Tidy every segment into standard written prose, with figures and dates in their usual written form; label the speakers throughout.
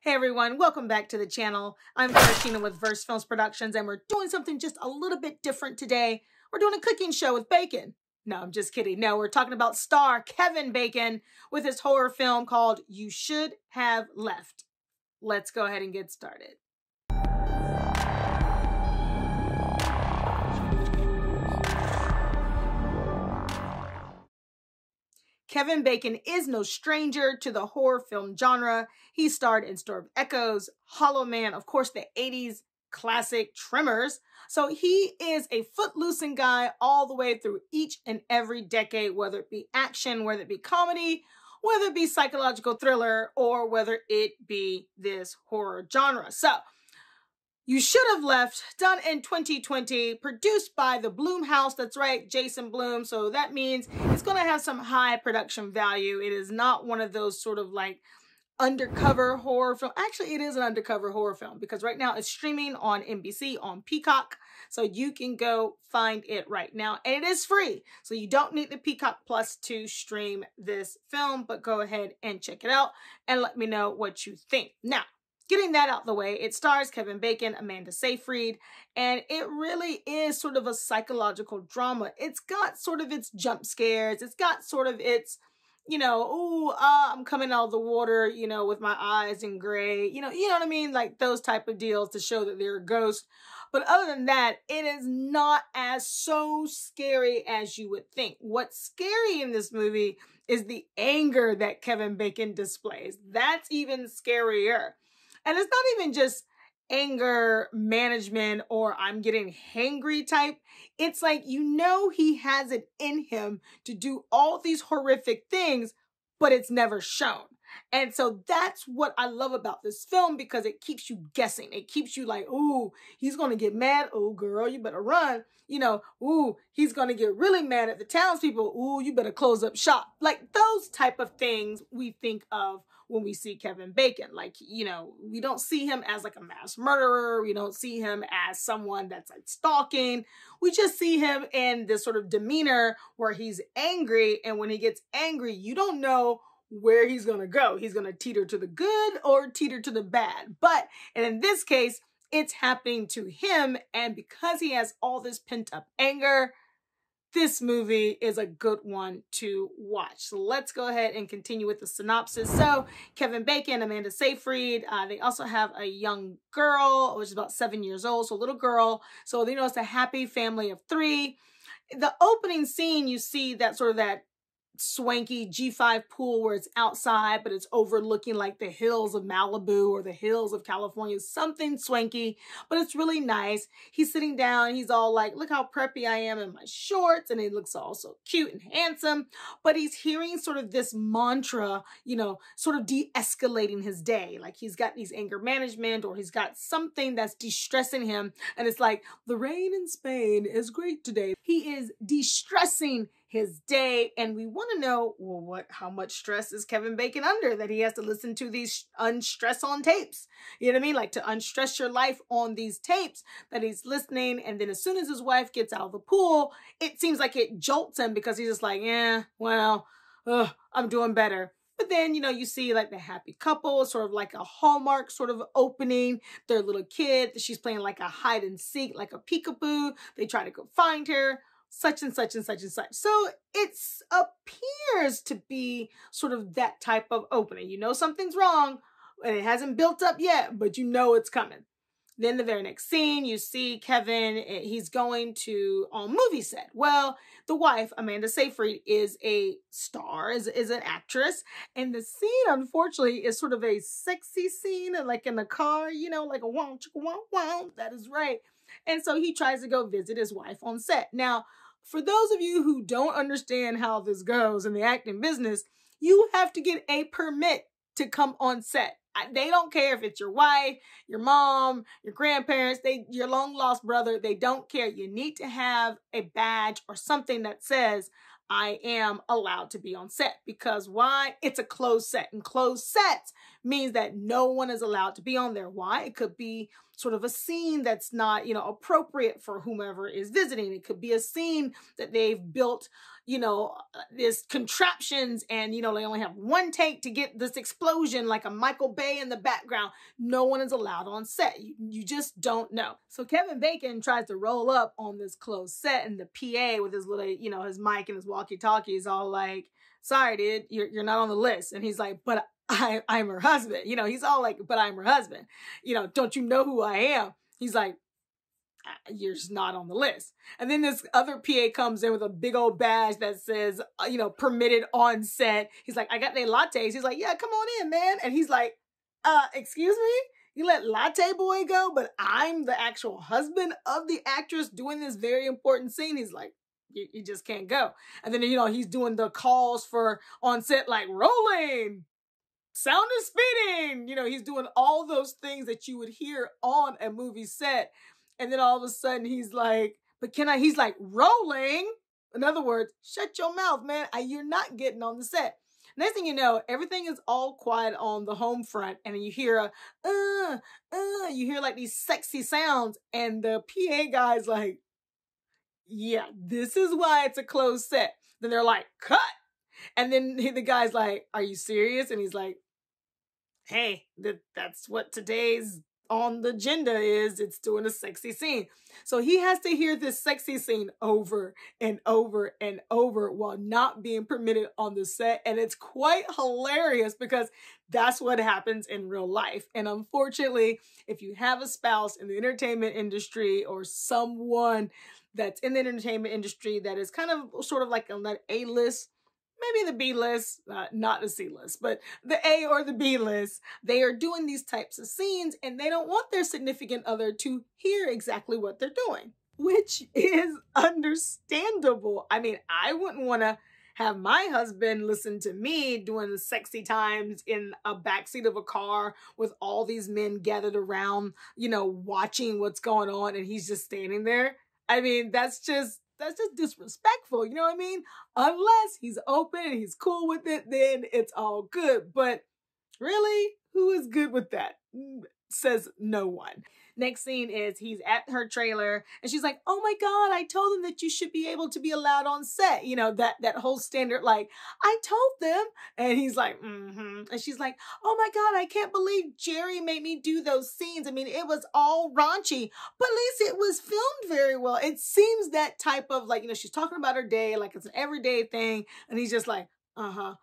Speaker 1: Hey everyone, welcome back to the channel. I'm Carshénah with versefilmsproductions, and we're doing something just a little bit different today. We're doing a cooking show with bacon. No, I'm just kidding. No, we're talking about star Kevin Bacon with his horror film called You Should Have Left. Let's go ahead and get started. Kevin Bacon is no stranger to the horror film genre. He starred in Store of Echoes, Hollow Man, of course, the 80s classic Tremors. So he is a footloosing guy all the way through each and every decade, whether it be action, whether it be comedy, whether it be psychological thriller, or whether it be this horror genre. So You Should Have Left, done in 2020, produced by the Bloom House. That's right, Jason Blum. So that means it's going to have some high production value. It is not one of those sort of like undercover horror film. Actually, it is an undercover horror film because right now it's streaming on NBC on Peacock. So you can go find it right now. And it is free. So you don't need the Peacock Plus to stream this film, but go ahead and check it out and let me know what you think. Now, getting that out the way, it stars Kevin Bacon, Amanda Seyfried, and it really is sort of a psychological drama. It's got sort of its jump scares. It's got sort of its, I'm coming out of the water, with my eyes in gray, you know what I mean? Like those type of deals to show that they're a ghost. But other than that, it is not as so scary as you would think. What's scary in this movie is the anger that Kevin Bacon displays. That's even scarier. And it's not even just anger management or I'm getting hangry type. It's like, he has it in him to do all these horrific things, but it's never shown. And so that's what I love about this film because it keeps you guessing. It keeps you like, ooh, he's going to get mad. Oh, girl, you better run. Ooh, he's going to get really mad at the townspeople. Ooh, you better close up shop. Like those type of things we think of when we see Kevin Bacon. Like, we don't see him as like a mass murderer. We don't see him as someone that's like stalking. We just see him in this sort of demeanor where he's angry. And when he gets angry, you don't know where he's going to go. He's going to teeter to the good or teeter to the bad. And in this case, it's happening to him. And because he has all this pent up anger, this movie is a good one to watch. So let's go ahead and continue with the synopsis. So Kevin Bacon, Amanda Seyfried, they also have a young girl, which is about 7 years old. So a little girl. So, it's a happy family of 3. The opening scene, you see that sort of that swanky G5 pool where it's outside, but it's overlooking like the hills of Malibu or the hills of California, something swanky, but it's really nice. He's sitting down. He's all like, look how preppy I am in my shorts. And he looks all so cute and handsome, but he's hearing sort of this mantra, sort of de-escalating his day. Like he's got these anger management or he's got something that's de-stressing him. And it's like, the rain in Spain is great today. He is de-stressing his day, and we want to know, well, how much stress is Kevin Bacon under that he has to listen to these unstress on tapes? You know what I mean? Like to unstress your life on these tapes that he's listening, and then as soon as his wife gets out of the pool, it seems like it jolts him because he's just like, I'm doing better. But then, you see like the happy couple, sort of like a Hallmark sort of opening. Their little kid, she's playing like a hide and seek, like a peekaboo. They try to go find her. Such and such and such and such. So it appears to be sort of that type of opening. Something's wrong and it hasn't built up yet, but it's coming. Then the very next scene, you see Kevin, he's going to a movie set. Well, the wife, Amanda Seyfried, is a star, is an actress. And the scene, unfortunately, is sort of a sexy scene, like in the car, like a wow, chicka, wow, wow. That is right. And so he tries to go visit his wife on set. Now, for those of you who don't understand how this goes in the acting business, you have to get a permit to come on set. They don't care if it's your wife, your mom, your grandparents, your long lost brother. They don't care. You need to have a badge or something that says, I am allowed to be on set. Because why? It's a closed set. And closed sets means that no one is allowed to be on there. Why? It could be sort of a scene that's not, appropriate for whomever is visiting. It could be a scene that they've built, this contraptions and, they only have one take to get this explosion like a Michael Bay in the background. No one is allowed on set. You just don't know. So Kevin Bacon tries to roll up on this closed set, and the PA with his little, his mic and his walkie-talkie is all like, sorry, dude, you're not on the list. And he's like, but I'm her husband. He's all like, but I'm her husband. Don't you know who I am? He's like, you're just not on the list. And then this other PA comes in with a big old badge that says, permitted on set. He's like, I got their lattes. He's like, yeah, come on in, man. And he's like, excuse me? You let Latte Boy go, but I'm the actual husband of the actress doing this very important scene. He's like, you just can't go. And then, he's doing the calls for on set, like rolling, sound is speeding. He's doing all those things that you would hear on a movie set. And then all of a sudden he's like, but he's like, rolling. In other words, shut your mouth, man. You're not getting on the set. Next thing you know, everything is all quiet on the home front. And then you hear you hear like these sexy sounds. And the PA guy's like, yeah, this is why it's a closed set. Then they're like, cut. And then the guy's like, are you serious? And he's like, hey, that's what today's on the agenda is. It's doing a sexy scene. So he has to hear this sexy scene over and over and over while not being permitted on the set. And it's quite hilarious because that's what happens in real life. And unfortunately, if you have a spouse in the entertainment industry or someone that's in the entertainment industry that is kind of sort of like on that A-list, maybe the B list, not the C list, but the A or the B list, they are doing these types of scenes and they don't want their significant other to hear exactly what they're doing, which is understandable. I mean, I wouldn't want to have my husband listen to me doing the sexy times in a backseat of a car with all these men gathered around, watching what's going on, and he's just standing there. I mean, that's just disrespectful, you know what I mean? Unless he's open and he's cool with it, then it's all good. But really, who is good with that? Says no one. Next scene is he's at her trailer and she's like, oh my God, I told them that you should be able to be allowed on set. That whole standard, like, I told them. And he's like, mm-hmm. And she's like, oh my God, I can't believe Jerry made me do those scenes. I mean, it was all raunchy, but at least it was filmed very well. It seems that type of like, she's talking about her day, like it's an everyday thing. And he's just like, uh-huh.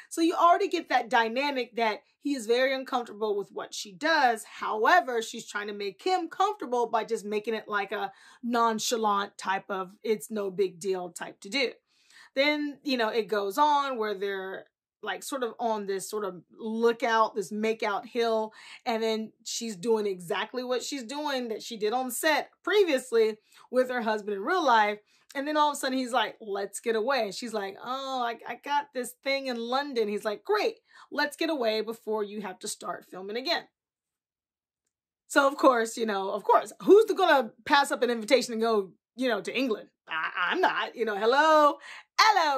Speaker 1: So you already get that dynamic that he is very uncomfortable with what she does. However, she's trying to make him comfortable by just making it like a nonchalant type of it's no big deal type to do. Then, it goes on where they're like sort of on this sort of lookout, this makeout hill. And then she's doing exactly what she's doing that she did on set previously with her husband in real life. And then all of a sudden he's like, let's get away. And she's like, oh, I got this thing in London. He's like, great, let's get away before you have to start filming again. So of course, who's going to pass up an invitation and go, to England? I'm not, hello,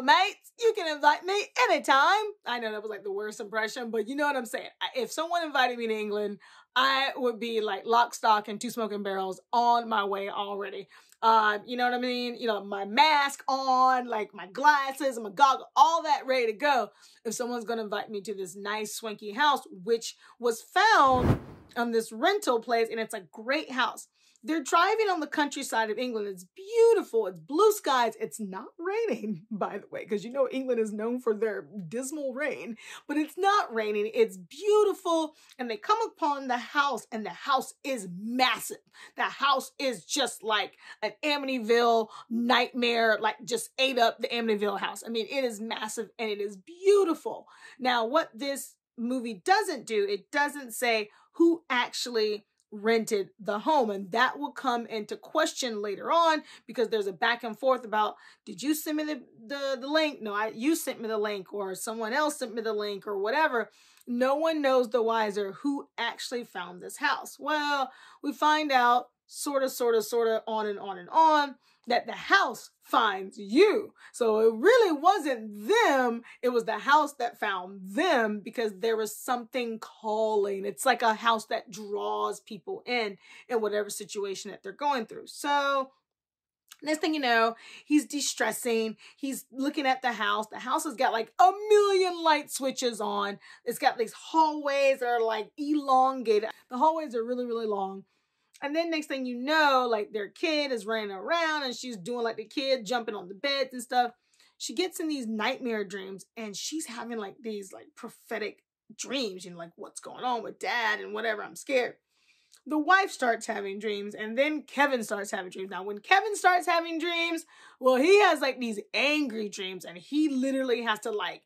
Speaker 1: mates. You can invite me anytime. I know that was like the worst impression, but you know what I'm saying? If someone invited me to England, I would be like lock, stock, and two smoking barrels on my way already. You know what I mean? My mask on, like my glasses and my goggles, all that ready to go. If someone's going to invite me to this nice swanky house, which was found on this rental place, and it's a great house. They're driving on the countryside of England. It's beautiful. It's blue skies. It's not raining, by the way, because England is known for their dismal rain, but it's not raining. It's beautiful. And they come upon the house, and the house is massive. The house is just like an Amityville nightmare, like just ate up the Amityville house. I mean, it is massive and it is beautiful. Now, what this movie doesn't do, it doesn't say who actually rented the home, and that will come into question later on because there's a back and forth about, did you send me the link? No, you sent me the link, or someone else sent me the link, or whatever. No one knows the wiser who actually found this house. Well, we find out sort of, on and on and on. that the house finds you. So it really wasn't them. It was the house that found them because there was something calling. It's like a house that draws people in whatever situation that they're going through. So next thing you know, he's de-stressing. He's looking at the house. The house has got like a million light switches on. It's got these hallways that are like elongated. The hallways are really, really long. And then next thing you know, like their kid is running around and she's doing like the kid jumping on the beds and stuff. She gets in these nightmare dreams and she's having like these like prophetic dreams, you know, like what's going on with dad and whatever, I'm scared. The wife starts having dreams and then Kevin starts having dreams. Now, when Kevin starts having dreams, well, he has like these angry dreams and he literally has to like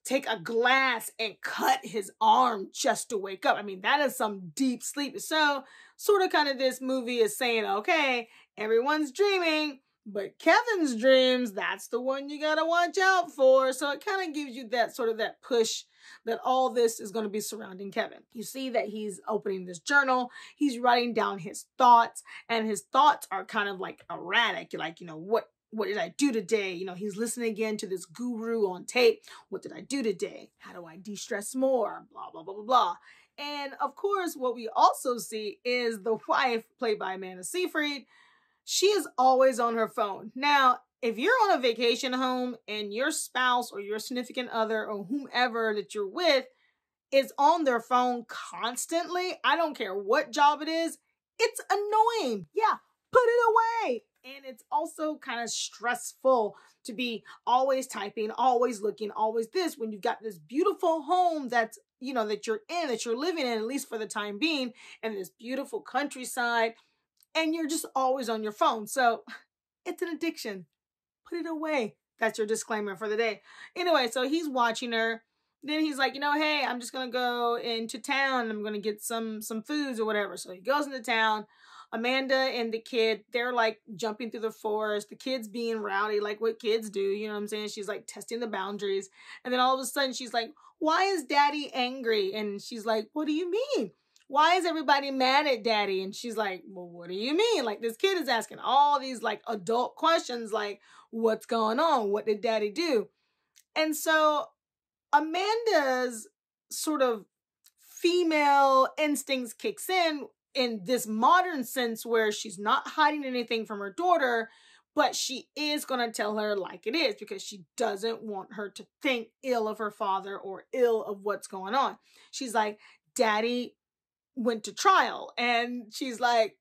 Speaker 1: take a glass and cut his arm just to wake up. I mean, that is some deep sleep. So sort of kind of this movie is saying, okay, everyone's dreaming, but Kevin's dreams, that's the one you got to watch out for. So it kind of gives you that sort of that push that all this is going to be surrounding Kevin. You see that he's opening this journal. He's writing down his thoughts and his thoughts are kind of like erratic. Like, you know, what did I do today? You know, he's listening again to this guru on tape. What did I do today? How do I de-stress more? Blah, blah, blah, blah, blah. And of course, what we also see is the wife, played by Amanda Seyfried. She is always on her phone. Now, if you're on a vacation home and your spouse or your significant other or whomever that you're with is on their phone constantly, I don't care what job it is, it's annoying. Yeah, put it away. And it's also kind of stressful to be always typing, always looking, always this, when you've got this beautiful home that's, you know, that you're in, that you're living in, at least for the time being, and this beautiful countryside, and you're just always on your phone. So it's an addiction. Put it away. That's your disclaimer for the day. Anyway, so he's watching her. Then he's like, you know, hey, I'm just going to go into town. I'm going to get some foods or whatever. So he goes into town. Amanda and the kid, they're like jumping through the forest. The kid's being rowdy, like what kids do. You know what I'm saying? She's like testing the boundaries. And then all of a sudden she's like, why is daddy angry? And she's like, what do you mean? Why is everybody mad at daddy? And she's like, well, what do you mean? Like this kid is asking all these like adult questions, like what's going on? What did daddy do? And so Amanda's sort of female instincts kicks in this modern sense where she's not hiding anything from her daughter, but she is going to tell her like it is because she doesn't want her to think ill of her father or ill of what's going on. She's like, daddy went to trial. And she's like,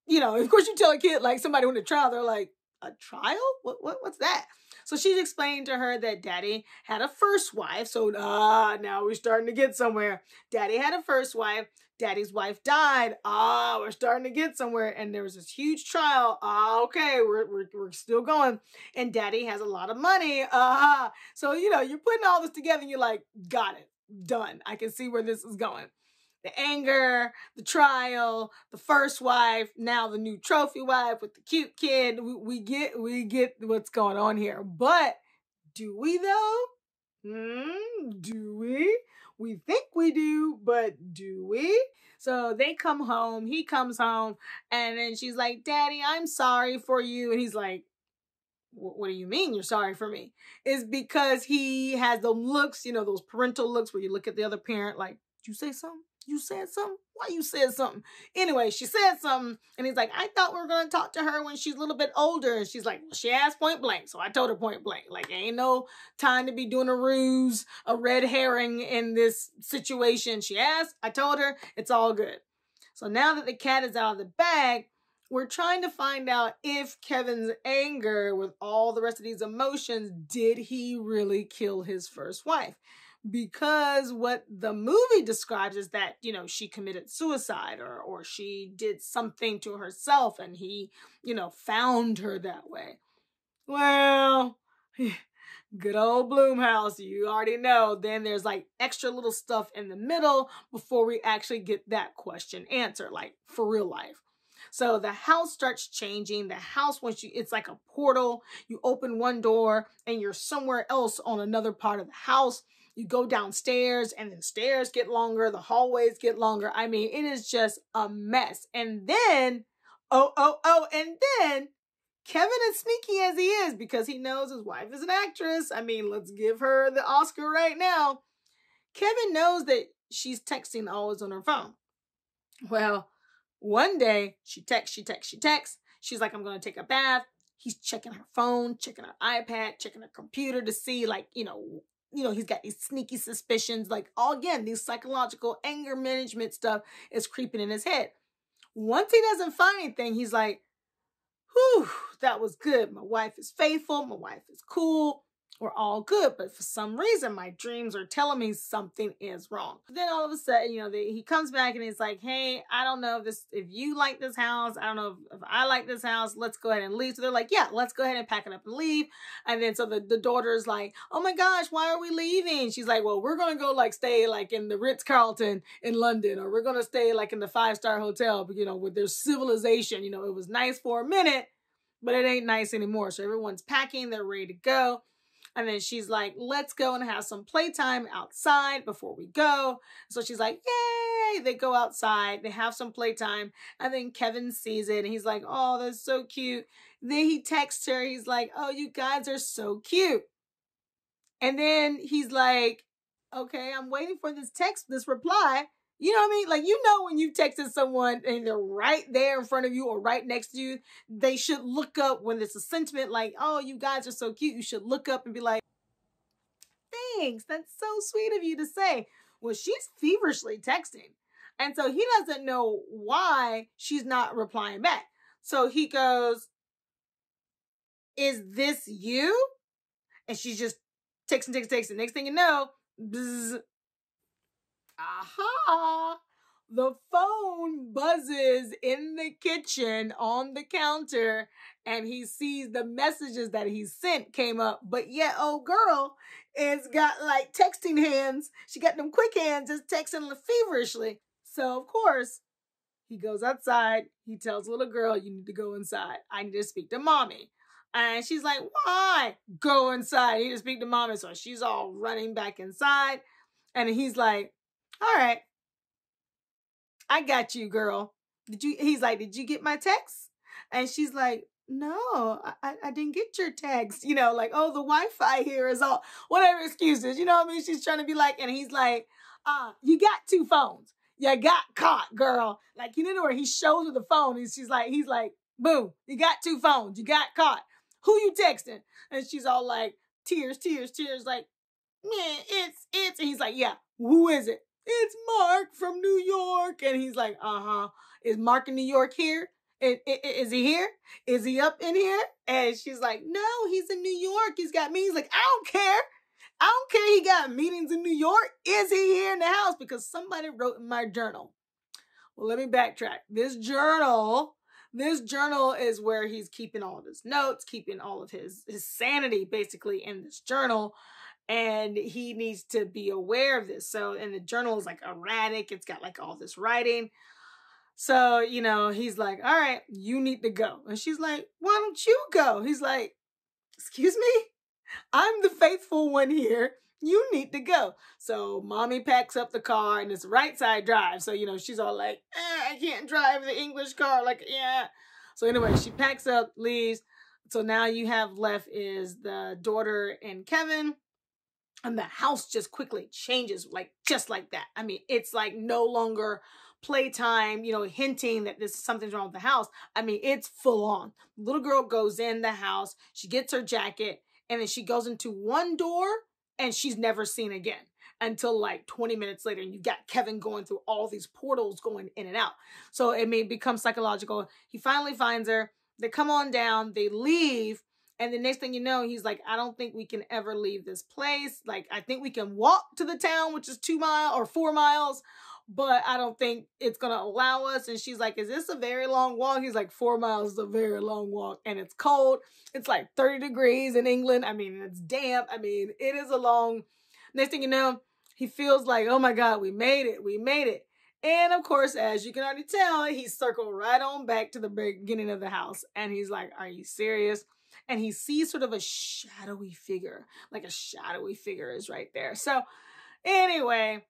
Speaker 1: you know, of course you tell a kid like somebody went to trial, they're like, a trial? What's that? So she's explaining to her that daddy had a first wife. So now we're starting to get somewhere. Daddy had a first wife. Daddy's wife died. We're starting to get somewhere. And there was this huge trial. Okay, we're still going. And daddy has a lot of money. So, you know, you're putting all this together and you're like, got it, done. I can see where this is going. The anger, the trial, the first wife, now the new trophy wife with the cute kid. We get what's going on here. But do we though? Do we? We think we do, but do we? So they come home, he comes home, and then she's like, Daddy, I'm sorry for you. And he's like, what do you mean you're sorry for me? It's because he has the looks, you know, those parental looks where you look at the other parent like, did you say something? You said something? Why you said something? Anyway, she said something, and he's like, I thought we were going to talk to her when she's a little bit older. And she's like, well, she asked point blank, so I told her point blank. Like, ain't no time to be doing a ruse, a red herring in this situation. She asked, I told her, it's all good. So now that the cat is out of the bag, we're trying to find out if Kevin's anger with all the rest of these emotions, did he really kill his first wife? Because what the movie describes is that, you know, she committed suicide or she did something to herself and he, you know, found her that way. Well, good old Blumhouse, you already know. Then there's like extra little stuff in the middle before we actually get that question answered, like for real life. So the house starts changing. The house, it's like a portal. You open one door and you're somewhere else on another part of the house. You go downstairs and the stairs get longer. The hallways get longer. I mean, it is just a mess. And then, and then Kevin, as sneaky as he is, because he knows his wife is an actress. I mean, let's give her the Oscar right now. Kevin knows that she's texting always on her phone. Well, one day she texts. She's like, I'm going to take a bath. He's checking her phone, checking her iPad, checking her computer to see, like, he's got these sneaky suspicions, like, these psychological anger management stuff is creeping in his head. Once he doesn't find anything, he's like, whew, that was good. My wife is faithful. My wife is cool. We're all good. But for some reason, my dreams are telling me something is wrong. Then all of a sudden, he comes back and he's like, hey, I don't know if you like this house. I don't know if I like this house. Let's go ahead and leave. So they're like, yeah, let's go ahead and pack it up and leave. And then so the daughter's like, oh my gosh, why are we leaving? She's like, well, we're going to go stay in the Ritz-Carlton in London, or we're going to stay in the 5-star hotel, with their civilization. It was nice for a minute, but it ain't nice anymore. So everyone's packing, they're ready to go. And then she's like, let's go and have some playtime outside before we go. So she's like, yay! They go outside, they have some playtime, and then Kevin sees it and he's like, oh, that's so cute. Then he texts her, he's like, oh, you guys are so cute. And then he's like, okay, I'm waiting for this reply. You know what I mean? When you've texted someone and they're right there in front of you or right next to you, they should look up when it's a sentiment like, oh, you guys are so cute. You should look up and be like, thanks. That's so sweet of you to say. Well, she's feverishly texting. And so he doesn't know why she's not replying back. So he goes, is this you? And she's just texting. Next thing you know, bzz. Aha! The phone buzzes in the kitchen on the counter, and he sees the messages that he sent came up. But yet, old girl is got texting hands. She got them quick hands, just texting feverishly. So, of course, he goes outside. He tells little girl, you need to go inside. I need to speak to mommy. And she's like, why? Go inside. I need to speak to mommy. So she's all running back inside. And he's like, all right, I got you, girl. He's like, did you get my text? And she's like, no, I didn't get your text. Oh, the Wi-Fi here is all, whatever excuses, you know what I mean? She's trying to be and he's like, you got 2 phones. You got caught, girl. Where he shows her the phone and he's like, boom, you got 2 phones. You got caught. Who you texting? And she's all tears, like, yeah, it's, and he's like, yeah, who is it? It's Mark from New York. And he's like, is Mark in New York here? Is he here? Is he up in here? And she's like, no, he's in New York. He's got meetings. I don't care. He got meetings in New York. Is he here in the house? Because somebody wrote in my journal. Well, let me backtrack. This journal is where he's keeping all of his notes, keeping all of his sanity basically in this journal. And he needs to be aware of this. So, and the journal is erratic. It's got all this writing. So, he's like, all right, you need to go. And she's like, why don't you go? He's like, excuse me? I'm the faithful one here. You need to go. So mommy packs up the car and it's right side drive. So, she's all like, I can't drive the English car. Yeah. So anyway, she packs up, leaves. So now you have left is the daughter and Kevin. And the house just quickly changes, just like that. I mean, it's no longer playtime, hinting that something's wrong with the house. I mean, it's full on. Little girl goes in the house, she gets her jacket, and then she goes into one door, and she's never seen again until 20 minutes later. And you got Kevin going through all these portals going in and out. So it may become psychological. He finally finds her. They come on down, they leave. And the next thing you know, he's like, I don't think we can ever leave this place. I think we can walk to the town, which is 2 miles or 4 miles, but I don't think it's going to allow us. And she's like, is this a very long walk? He's like, 4 miles is a very long walk. And it's cold. It's 30 degrees in England. I mean, it's damp. I mean, it is a long. Next thing you know, he feels like, oh my God, we made it. And of course, as you can already tell, he circled right on back to the beginning of the house. And he's like, are you serious? And he sees sort of a shadowy figure, a shadowy figure is right there. So anyway,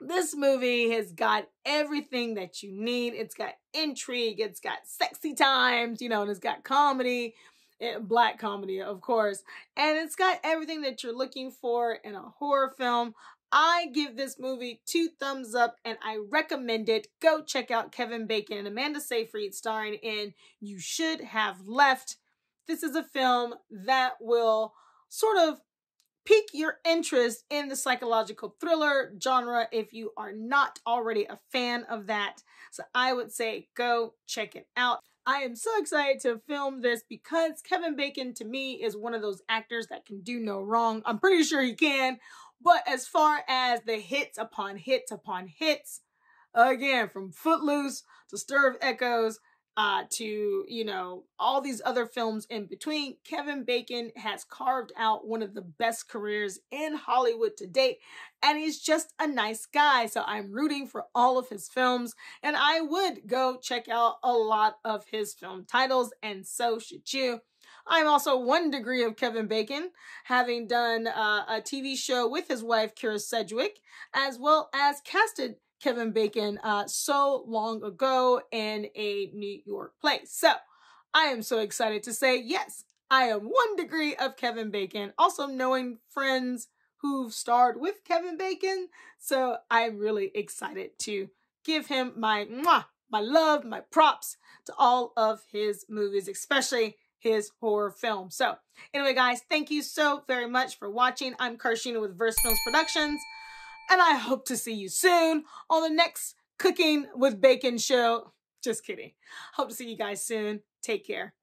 Speaker 1: This movie has got everything that you need. It's got intrigue, it's got sexy times, and it's got comedy, black comedy, of course, and it's got everything that you're looking for in a horror film. I give this movie 2 thumbs up and I recommend it. Go check out Kevin Bacon and Amanda Seyfried starring in You Should Have Left. This is a film that will sort of pique your interest in the psychological thriller genre if you are not already a fan of that. So I would say go check it out. I am so excited to film this because Kevin Bacon to me is one of those actors that can do no wrong. I'm pretty sure he can. But as far as the hits upon hits upon hits, again, from Footloose to Stir of Echoes, to, all these other films in between, Kevin Bacon has carved out one of the best careers in Hollywood to date, and he's just a nice guy. So I'm rooting for all of his films, and I would go check out a lot of his film titles, and so should you. I'm also 1 degree of Kevin Bacon, having done a TV show with his wife, Kira Sedgwick, as well as casted Kevin Bacon so long ago in a New York play. So I am so excited to say, yes, I am 1 degree of Kevin Bacon, also knowing friends who've starred with Kevin Bacon. So I'm really excited to give him my love, my props to all of his movies, especially his horror film. So anyway, guys, thank you so very much for watching. I'm Carshénah with versefilmsproductions, and I hope to see you soon on the next Cooking with Bacon show. Just kidding. Hope to see you guys soon. Take care.